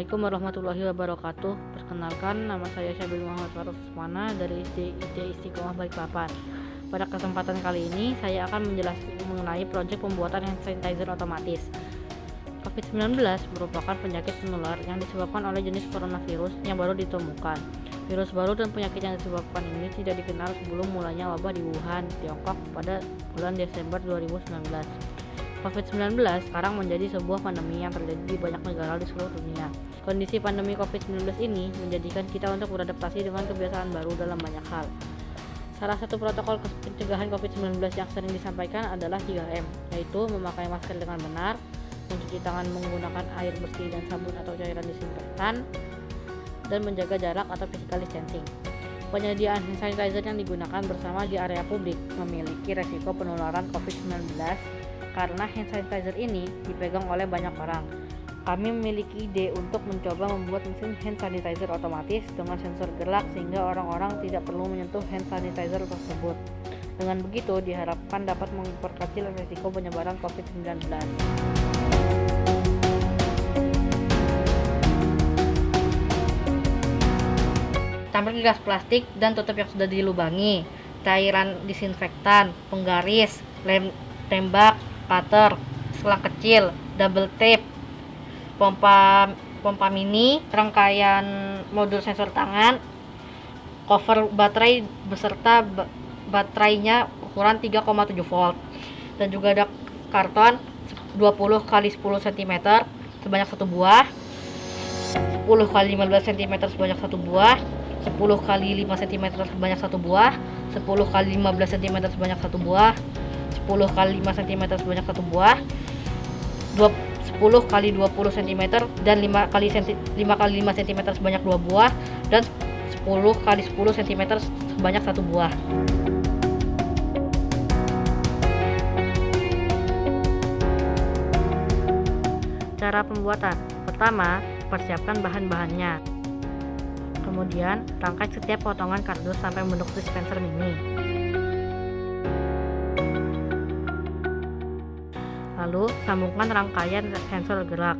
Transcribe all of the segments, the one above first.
Assalamualaikum warahmatullahi wabarakatuh. Perkenalkan, nama saya Syabil Muhammad Faruk Usmana dari SD Istiqomah Balikpapan. Pada kesempatan kali ini, saya akan menjelaskan mengenai proyek pembuatan hand sanitizer otomatis. COVID-19 merupakan penyakit menular yang disebabkan oleh jenis coronavirus yang baru ditemukan. Virus baru dan penyakit yang disebabkan ini tidak dikenal sebelum mulanya wabah di Wuhan, Tiongkok pada bulan Desember 2019. COVID-19 sekarang menjadi sebuah pandemi yang terjadi di banyak negara di seluruh dunia. Kondisi pandemi COVID-19 ini menjadikan kita untuk beradaptasi dengan kebiasaan baru dalam banyak hal. Salah satu protokol pencegahan COVID-19 yang sering disampaikan adalah 3M, yaitu memakai masker dengan benar, mencuci tangan menggunakan air bersih dan sabun atau cairan disinfektan, dan menjaga jarak atau physical distancing. Penyediaan hand sanitizer yang digunakan bersama di area publik memiliki resiko penularan COVID-19 karena hand sanitizer ini dipegang oleh banyak orang. Kami memiliki ide untuk mencoba membuat mesin hand sanitizer otomatis dengan sensor gerak sehingga orang-orang tidak perlu menyentuh hand sanitizer tersebut. Dengan begitu diharapkan dapat memperkecil risiko penyebaran COVID-19. Tampil gelas plastik dan tutup yang sudah dilubangi, cairan disinfektan, penggaris, lem tembak, cutter, selang kecil, double tape, pompa mini, rangkaian modul sensor tangan, cover baterai beserta baterainya ukuran 3,7 volt, dan juga ada karton 20 x 10 cm sebanyak 1 buah, 10 x 15 cm sebanyak 1 buah, 10 x 5 cm sebanyak 1 buah, 10 x 15 cm sebanyak 1 buah, 10 x 5 cm sebanyak 1 buah, 10 x 20 cm dan 5 x 5 cm sebanyak 2 buah, dan 10 x 10 cm sebanyak 1 buah. Cara pembuatan: pertama, persiapkan bahan-bahannya. Kemudian, rangkai setiap potongan kardus sampai membentuk dispenser mini. Lalu, sambungkan rangkaian sensor gerak.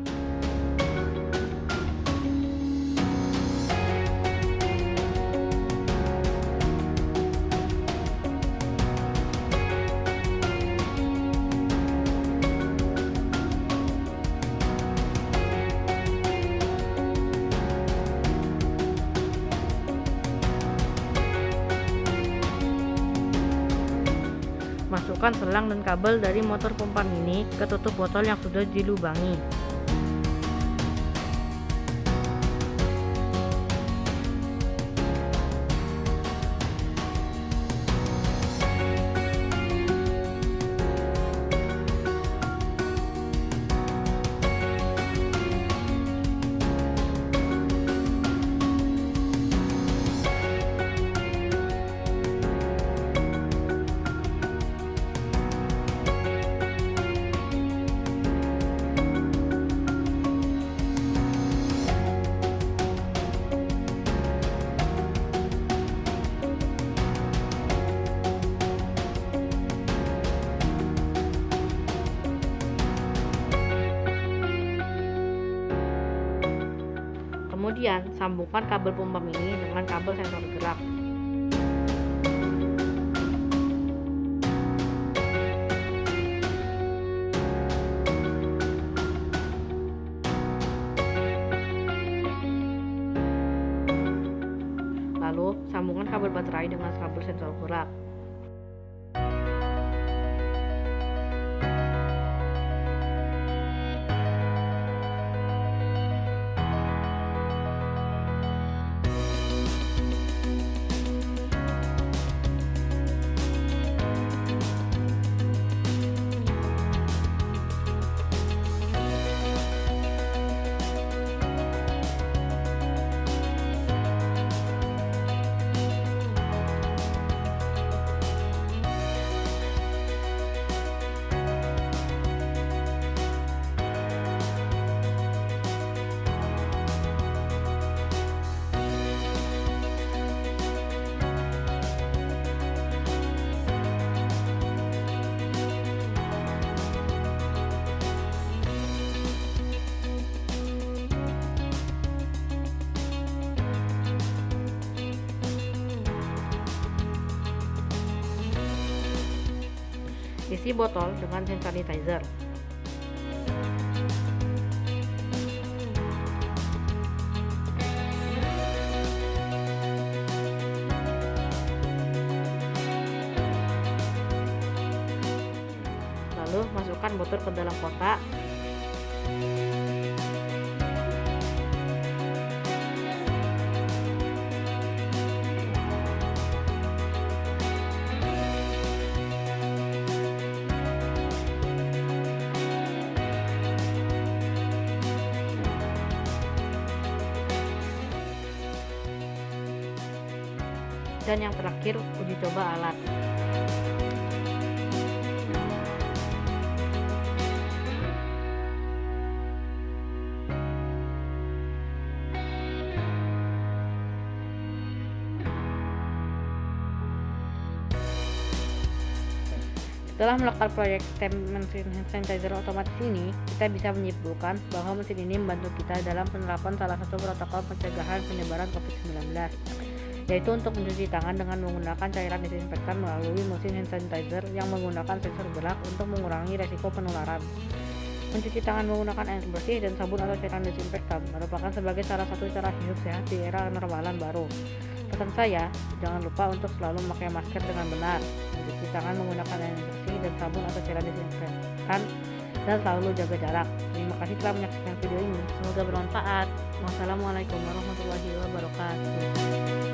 Masukkan selang dan kabel dari motor pompa mini ke tutup botol yang sudah dilubangi. Kemudian, sambungkan kabel pompa mini dengan kabel sensor gerak. Lalu, sambungkan kabel baterai dengan kabel sensor gerak. isi botol dengan hand sanitizer. Lalu masukkan botol ke dalam kotak. Dan yang terakhir, uji coba alat. Setelah melakukan proyek STEM mesin hand sanitizer otomatis ini, kita bisa menyimpulkan bahwa mesin ini membantu kita dalam penerapan salah satu protokol pencegahan penyebaran COVID-19, yaitu untuk mencuci tangan dengan menggunakan cairan disinfektan melalui mesin hand sanitizer yang menggunakan sensor gerak untuk mengurangi resiko penularan. Mencuci tangan menggunakan air bersih dan sabun atau cairan disinfektan merupakan sebagai salah satu cara hidup sehat di era normalan baru. Pesan saya, jangan lupa untuk selalu memakai masker dengan benar, mencuci tangan menggunakan air bersih dan sabun atau cairan disinfektan, dan selalu jaga jarak. Terima kasih telah menyaksikan video ini, semoga bermanfaat. Wassalamualaikum warahmatullahi wabarakatuh.